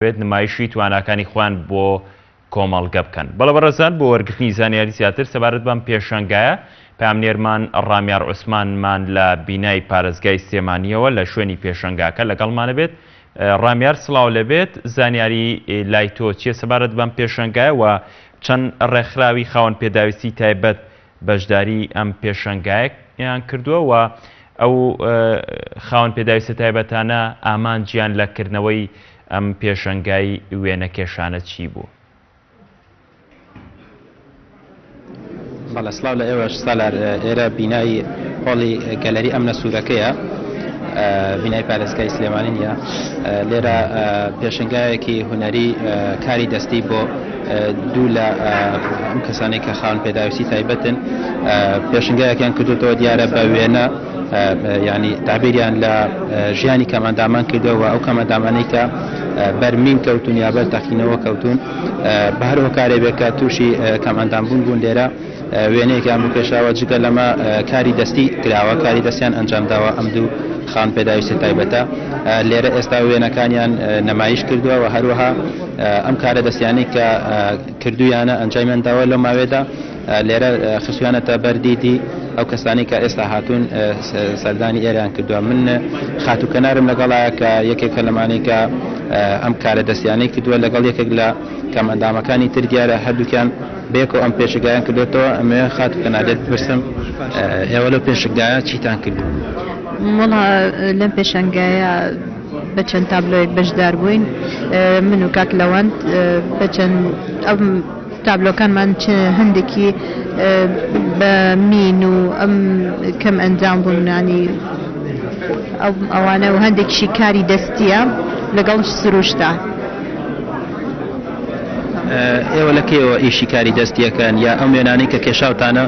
بێت نمایشی تواناکانی خۆیان بۆ کۆمەڵگە بکەن. بەڵێ بەڕێزان بۆ وەرگرتنی زانیاری زیاتر سەبارەت بەم پێشەنگایە پامنێرمان ڕامیار عوسمانمان لە بینای پارێزگای سلێمانیەوە لە شوێنی پێشەنگاکە لەگەڵمانە بێت. ڕامیار سڵاو لەبێت، زانیاری لای تۆ چیە سەبارەت بەم پێشەنگایە و چەند ڕێکخراوی خاوەن پێداویستی تایبەت بەشداری ئەم پێشەنگایەکیان کردووە و ئەو خاوەن پێداویستە تایبەتانە ئامانجیان لەکردنەوەی ئەم پێشەنگای وێنە کێشانە چی بوو؟ بەڵێ سڵاو لە ئێوەش سالار، ئێرە بینای هۆڵی گەلەری ئەمنە سوورەکەیە، بینای پارێزگای سلێمانی نیە. لێرە پێشنگایەکی هونەری کاری دەستی بۆ دوو لە ئەم کەسانی کە خاوەن پێداویستی تایبەتن پێشنگایەکیان کردوتەوە دیارە بە وێنە، ینی تعبیریان لە ژیانی کەمەندامان کردەوە، ئەو کەمەندامانەی کە بەرمین کەوتون یا بەر تەقینەوە کەوتون بە هەر هۆکارێ بێت کە تووشی کەمەندان بوون لێرە وێنەیەکیان بکێشاوە. جگە لەمە کاری دەستی کراوە، کاری دەستیان ئەنجامداوە ئەم دوو خاوەن پێداویستی تایبەتە. لێرە ئێستا وێنەکانیان نەمایش کردووە و هەروەها ئەم کارە دەستیانەی کە کردویانە ئەنجامیانداوە لەو ماوێدا لێرە خسویانەتە بەردیدی ئەو کەسانی کە ئێستا هاتوون سەردانی ئێران کردووە. من خاتوکەنارم لەگەڵایە کە یەکێکە لەمانەی کە ئەم کارە دەستیانەی کردووە لەگەڵ یەکێک لە کەمەندامەکانی تر دیارە هەردووکیان بێکەوە ئەم پێشگایان کردوێتەوە. ئەمێ خاتوکەنارێت بپرسم ئێوە لەو پێشگایە چیتان کردو؟ وڵا لەم پێشەنگایە بە چەند تابلۆیەک بەشدار بووین، من و کاک لەوەند بەچەند ئەم تابلۆکانمان هەندێکی بە مین و ئەم کەم ئەنجام بوون، ینی ئەوانە و هەندێکیشی کاری دەستیە لەگەڵ سروشتا. ئێوە لەکەیەوە ئیشی کاری دەستیەکەن یا ئەم وێنانەی کە کێشاوتانە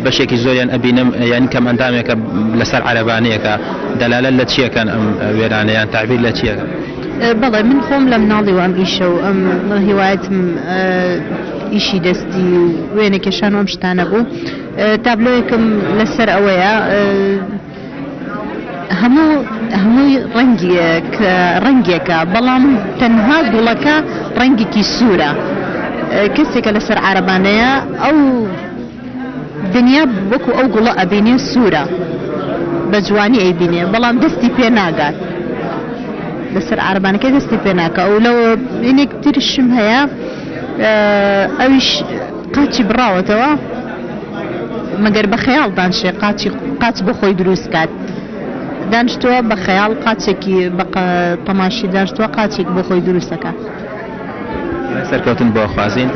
بەشێکی زۆریان ئەبینم ینی کەم ئەندامێکە لەسەر عەرەبانەیەکە دەلالە لە چیەکەن ئەم وێرانەیان تعبیر لە چیەکە؟ بەڵێ من خۆم لە مناڵی و ئەم ئیشە و ئەم هیوایەتم ئیشی دەستی و وێنە کێشان و ئەم شتانە بوو. تابلۆیەکم لەسەر ئەوەیە هەمووی ڕەنگێکە، بەڵام تەنها گوڵەکە ڕەنگێکی سوورە. کەسێکە لەسەر عەرەبانەیە ئەو دنیا وەکو ئەو گوڵە ئەبینێ سوورە، بە جوانی ئەیبینێ، بەڵام دەستی پێ ناگات. لەسەر عەرەبانەکەی دەستی پێ ناکە. ئەو لەوە وێنێک ترشم هەیە، ئەویش قاچی بڕاوەتەوە، مەگەر بە خەیاڵ دانشێ قاچ بۆ خۆی دروست کات. دانیشتووە بە خەیاڵ قاچێکی بە تەماشی دانیشتووە قاچێک بۆ خۆی دروستەکە. سەرکەوتن بۆ خوازین.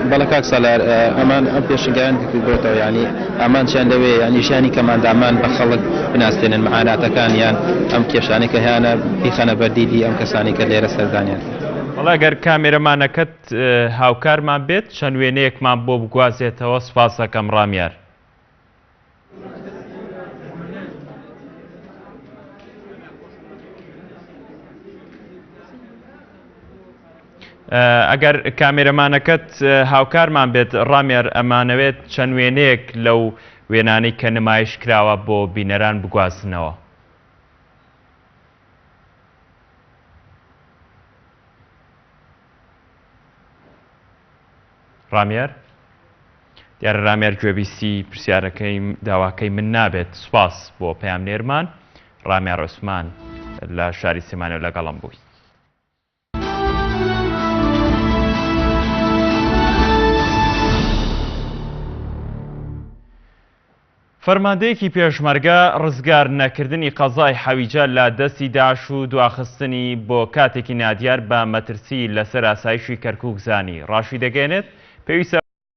بەڵە کاک سالار، ئەمان ئەم پێشنگایان بێتەوە، ینی ئەمان چیان دەوێ ینی ژیانی کەماندامان بە خەڵک بناستێنن مەعاناتەکان یان ئەم کێشانەی کە هیانە بیخەنە بەردیدی ئەم کەسانی کە لێرە سەردانیان. وەڵا ئەگەر کامێرەمانەکەت هاوکارمان بێت چەند وێنەیەکمان بۆ بگوازێتەوە. سوپاس دەکەم ڕامیار. ئەگەر کامێرەمانەکەت هاوکارمان بێت ڕامیار، ئەمانەوێت چەند وێنەیەک لەو وێنانەی کە نمایش کراوە بۆ بینەران بگوازنەوە. ڕامیار؟ دیارە ڕامیار گوێبیستی پرسیارەکەی داواکەی من نابێت. سوپاس بۆ پەیامنێرمان ڕامیار عوسمان لە شاری سلێمانیەوە لەگەڵم بووی. فەرماندەیەکی پێشمەرگە ڕزگار نەکردنی قەزای حەویجە لە دەستی داعش و دواخستنی بۆ کاتێکی نادیار بە مەترسی لەسەر ئاسایشی کەرکووک زانی. ڕاشی دەگەێنێت پێویستە